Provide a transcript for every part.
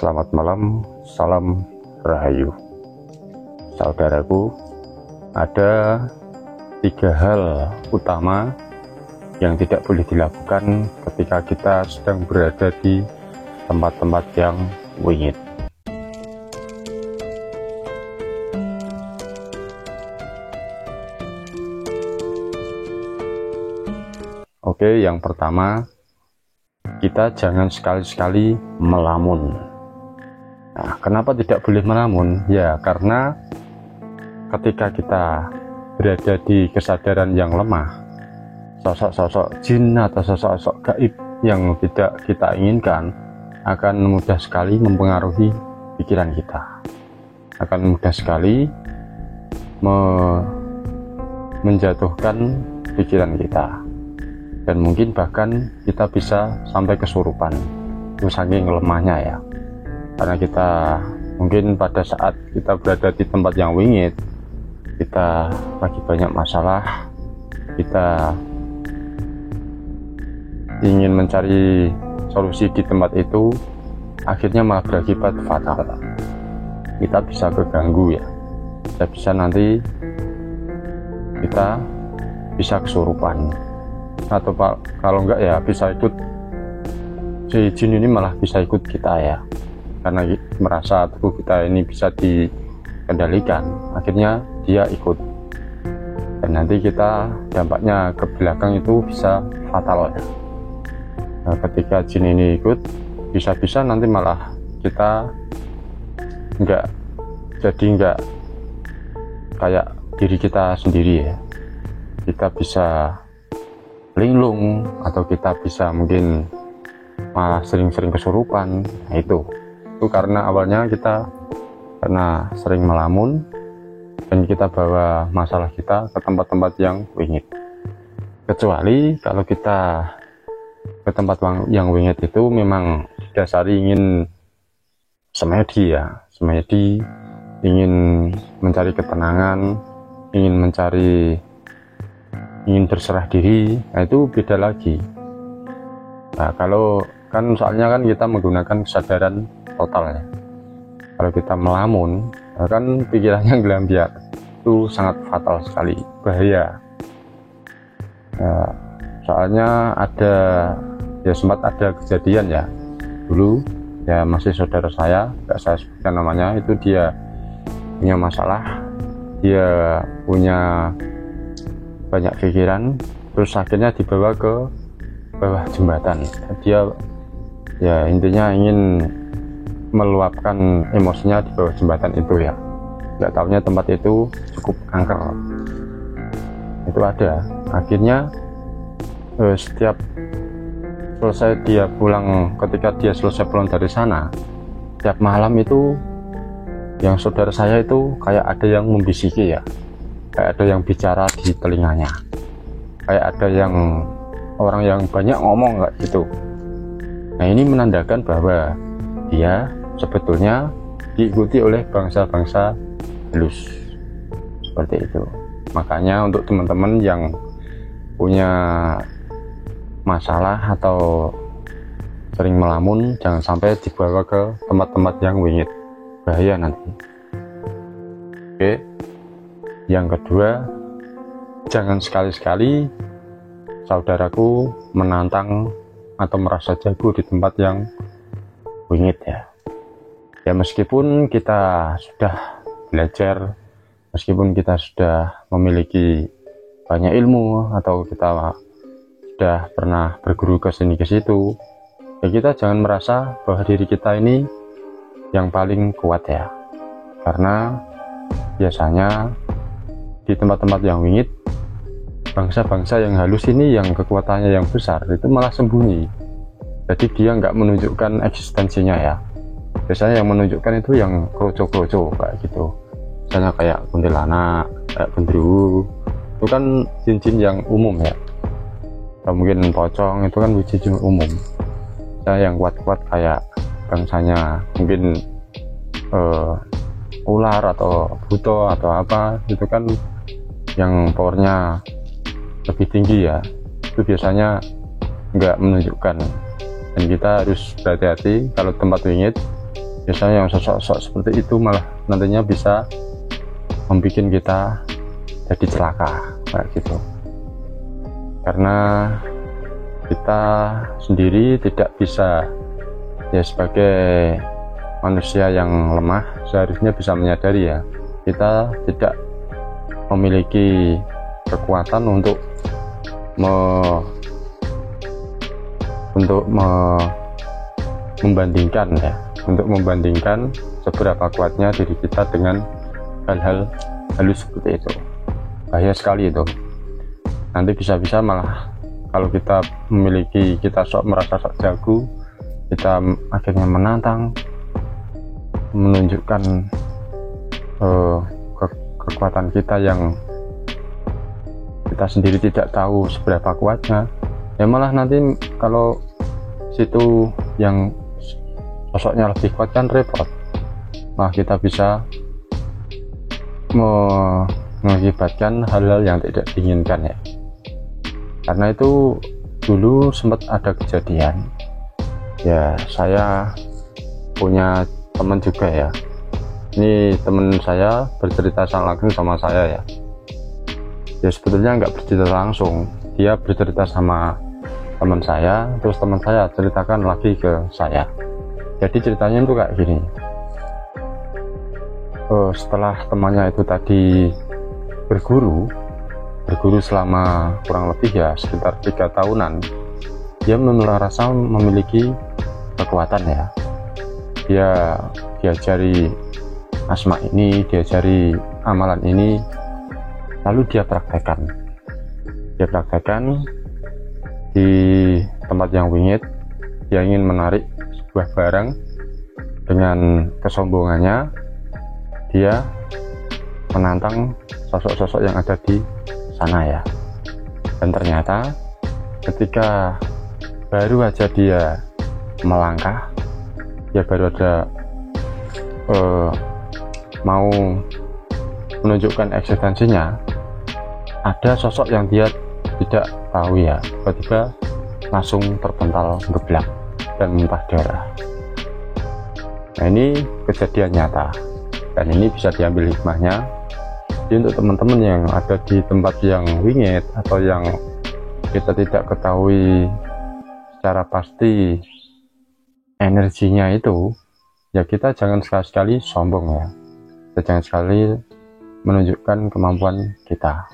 Selamat malam, salam rahayu. Saudaraku, ada 3 hal utama yang tidak boleh dilakukan ketika kita sedang berada di tempat-tempat yang wingit. Oke, yang pertama, kita jangan sekali-sekali melamun. Nah, kenapa tidak boleh melamun? Ya, karena ketika kita berada di kesadaran yang lemah, sosok-sosok jin atau sosok-sosok gaib yang tidak kita inginkan akan mudah sekali mempengaruhi pikiran kita, akan mudah sekali menjatuhkan pikiran kita, dan mungkin bahkan kita bisa sampai kesurupan. Itu saking lemahnya ya, karena kita mungkin pada saat kita berada di tempat yang wingit, kita lagi banyak masalah, kita ingin mencari solusi di tempat itu, akhirnya malah berakibat fatal. Kita bisa keganggu ya, kita bisa nanti kita bisa kesurupan, atau kalau enggak ya bisa ikut si jin ini, malah bisa ikut kita ya, karena merasa tubuh kita ini bisa dikendalikan, akhirnya dia ikut, dan nanti kita dampaknya ke belakang itu bisa fatal ya. Nah, ketika jin ini ikut, bisa-bisa nanti malah kita enggak kayak diri kita sendiri ya, kita bisa linglung, atau kita bisa mungkin malah sering-sering kesurupan. Nah, itu karena awalnya kita karena sering melamun, dan kita bawa masalah kita ke tempat-tempat yang wingit. Kecuali kalau kita ke tempat yang wingit itu memang didasari ingin semedi ya, ingin mencari ketenangan, ingin berserah diri. Nah, itu beda lagi. Nah, kalau kan soalnya kan kita menggunakan kesadaran total ya. Kalau kita melamun, kan pikirannya gelambiar, itu sangat fatal sekali, bahaya. Nah, soalnya sempat ada kejadian ya dulu ya, masih saudara saya, nggak saya sebutkan namanya, itu dia punya masalah, dia punya banyak pikiran, terus akhirnya dibawa ke bawah jembatan. Dia ya intinya ingin meluapkan emosinya di bawah jembatan itu ya, nggak tahunya tempat itu cukup angker. Itu ada, akhirnya setiap selesai dia pulang, ketika dia selesai pulang dari sana, tiap malam itu yang saudara saya itu kayak ada yang membisiki ya, kayak ada yang bicara di telinganya, kayak ada yang orang yang banyak ngomong kayak gitu. Nah, ini menandakan bahwa dia sebetulnya diikuti oleh bangsa-bangsa halus seperti itu. Makanya untuk teman-teman yang punya masalah atau sering melamun, jangan sampai dibawa ke tempat-tempat yang wingit, bahaya nanti. Oke, yang kedua, jangan sekali-sekali saudaraku menantang atau merasa jago di tempat yang wingit ya. Ya, meskipun kita sudah belajar, meskipun kita sudah memiliki banyak ilmu, atau kita sudah pernah berguru ke sini ke situ, ya kita jangan merasa bahwa diri kita ini yang paling kuat ya. Karena biasanya di tempat-tempat yang wingit, bangsa-bangsa yang halus ini yang kekuatannya yang besar itu malah sembunyi. Jadi dia nggak menunjukkan eksistensinya ya. Biasanya yang menunjukkan itu yang kroco-kroco kayak gitu. Misalnya kayak kuntilanak, kayak genderuwo, itu kan jin-jin yang umum ya. Atau mungkin pocong, itu kan jin umum. Misalnya yang kuat-kuat kayak bangsanya mungkin ular atau buto atau apa, itu kan yang powernya lebih tinggi ya, itu biasanya nggak menunjukkan. Dan kita harus berhati-hati kalau tempat wingit, biasanya yang sosok-sosok seperti itu malah nantinya bisa membuat kita jadi celaka kayak gitu, karena kita sendiri tidak bisa, ya sebagai manusia yang lemah seharusnya bisa menyadari ya, kita tidak memiliki kekuatan untuk membandingkan ya, untuk membandingkan seberapa kuatnya diri kita dengan hal-hal halus seperti itu. Bahaya sekali itu. Nanti bisa-bisa malah kalau kita merasa sok jago, kita akhirnya menantang, menunjukkan kekuatan kita yang kita sendiri tidak tahu seberapa kuatnya, ya malah nanti kalau situ yang sosoknya lebih kuat kan repot, malah kita bisa mengakibatkan hal-hal yang tidak diinginkan ya. Karena itu dulu sempat ada kejadian ya, saya punya teman juga ya, ini teman saya bercerita langsung sama saya ya. Ya sebetulnya nggak bercerita langsung, dia bercerita sama teman saya, terus teman saya ceritakan lagi ke saya. Jadi ceritanya itu kayak gini, setelah temannya itu tadi berguru selama kurang lebih ya sekitar 3 tahunan, dia merasa memiliki kekuatan ya. Dia diajari asma ini, diajari amalan ini, lalu dia praktekkan di tempat yang wingit. Dia ingin menarik sebuah barang, dengan kesombongannya dia menantang sosok-sosok yang ada di sana ya. Dan ternyata ketika baru aja dia melangkah, dia baru ada mau menunjukkan eksistensinya, ada sosok yang dia tidak tahu ya, tiba-tiba langsung terpental geblak dan muntah darah. Nah ini kejadian nyata, dan ini bisa diambil hikmahnya. Jadi untuk teman-teman yang ada di tempat yang wingit atau yang kita tidak ketahui secara pasti energinya itu, ya kita jangan sekali-sekali sombong ya, kita jangan sekali menunjukkan kemampuan kita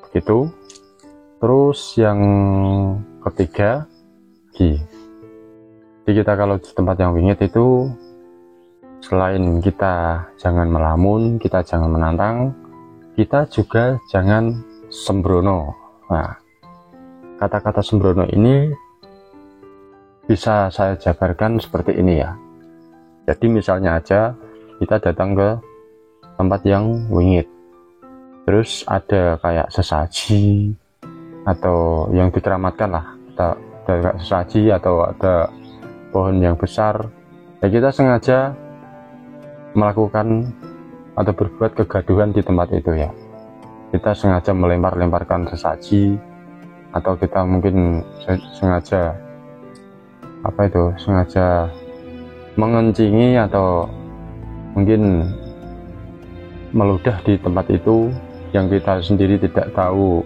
begitu. Terus yang ketiga, jadi kita kalau di tempat yang wingit itu, selain kita jangan melamun, kita jangan menantang, kita juga jangan sembrono. Nah, kata-kata sembrono ini bisa saya jabarkan seperti ini ya. Jadi misalnya aja kita datang ke tempat yang wingit, terus ada kayak sesaji atau yang dikeramatkan lah, ada kayak sesaji atau ada pohon yang besar, ya kita sengaja melakukan atau berbuat kegaduhan di tempat itu ya. Kita sengaja melempar-lemparkan sesaji, atau kita mungkin sengaja sengaja mengencingi atau mungkin meludah di tempat itu yang kita sendiri tidak tahu,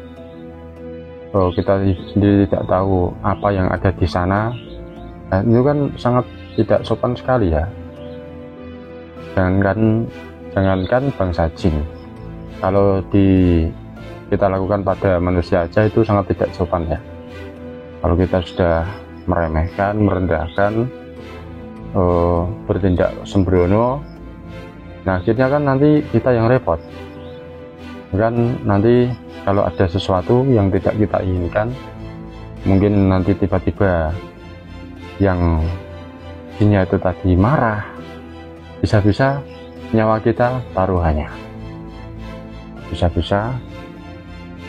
apa yang ada di sana. Nah, itu kan sangat tidak sopan sekali ya. Jangankan bangsa jin, kalau kita lakukan pada manusia aja itu sangat tidak sopan ya. Kalau kita sudah meremehkan, merendahkan, bertindak sembrono, nah akhirnya kan nanti kita yang repot kan. Nanti kalau ada sesuatu yang tidak kita inginkan, mungkin nanti tiba-tiba yang jinnya itu tadi marah, bisa-bisa nyawa kita taruhannya. Bisa-bisa,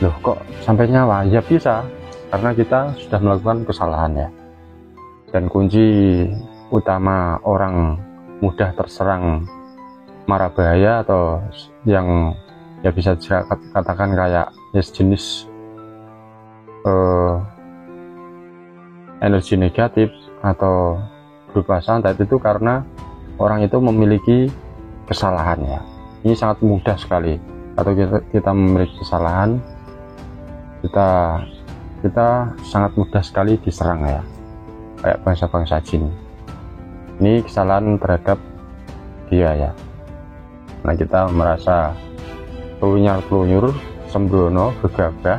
loh kok sampai nyawa? Ya bisa, karena kita sudah melakukan kesalahan ya. Dan kunci utama orang mudah terserang mara bahaya atau yang ya bisa dikatakan kayak ya sejenis energi negatif atau berupa santet itu karena orang itu memiliki kesalahan ya. Ini sangat mudah sekali. Atau kita memiliki kesalahan, kita sangat mudah sekali diserang ya, kayak bangsa-bangsa jin. Ini kesalahan terhadap dia ya. Nah, kita merasa kelunyur, sembrono, gegabah,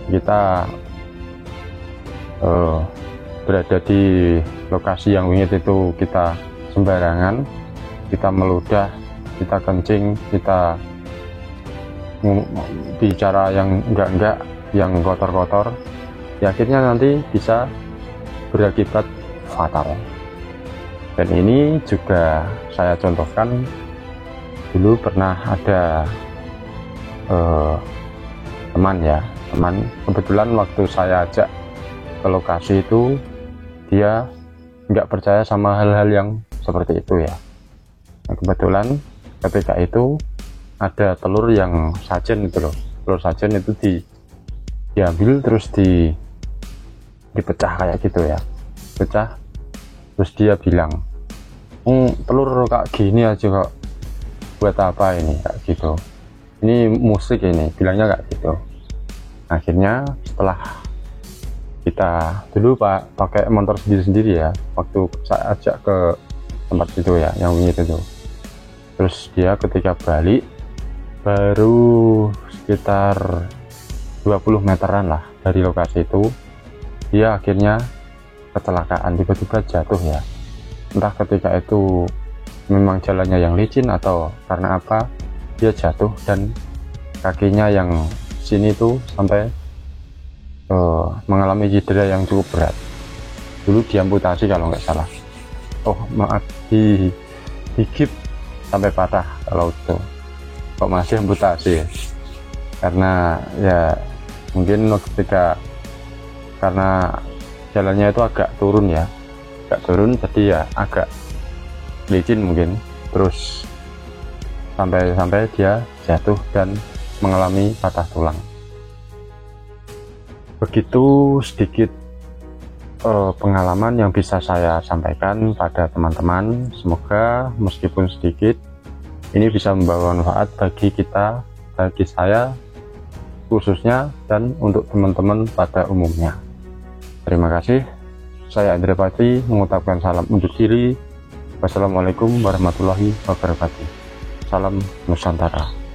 kita berada di lokasi yang wingit itu kita sembarangan, kita meludah, kita kencing, kita bicara yang enggak, yang kotor-kotor, ya akhirnya nanti bisa berakibat fatal. Dan ini juga saya contohkan, dulu pernah ada teman kebetulan waktu saya ajak ke lokasi itu, dia nggak percaya sama hal-hal yang seperti itu ya. Nah, kebetulan ketika itu ada telur yang sajen itu loh, telur sajen itu diambil terus dipecah kayak gitu ya, pecah, terus dia bilang, telur kayak gini aja kok, buat apa ini, kayak gitu, ini musik ini, bilangnya kayak gitu. Akhirnya setelah kita dulu pakai motor sendiri ya, waktu saya ajak ke tempat itu ya, yang wingit itu, terus dia ketika balik baru sekitar 20 meteran lah dari lokasi itu, dia akhirnya kecelakaan, tiba-tiba jatuh ya. Entah ketika itu memang jalannya yang licin atau karena apa, dia jatuh dan kakinya yang sini tuh sampai mengalami cedera yang cukup berat. Dulu diamputasi kalau nggak salah, maaf, digigit sampai patah kalau itu, kok masih amputasi ya? Karena ya mungkin ketika karena jalannya itu agak turun ya, jadi ya agak licin mungkin, terus sampai dia jatuh dan mengalami patah tulang. Begitu sedikit pengalaman yang bisa saya sampaikan pada teman-teman. Semoga meskipun sedikit ini bisa membawa manfaat bagi kita, bagi saya khususnya, dan untuk teman-teman pada umumnya. Terima kasih. Saya Andre Pati mengucapkan salam undur diri. Wassalamualaikum warahmatullahi wabarakatuh. Salam Nusantara.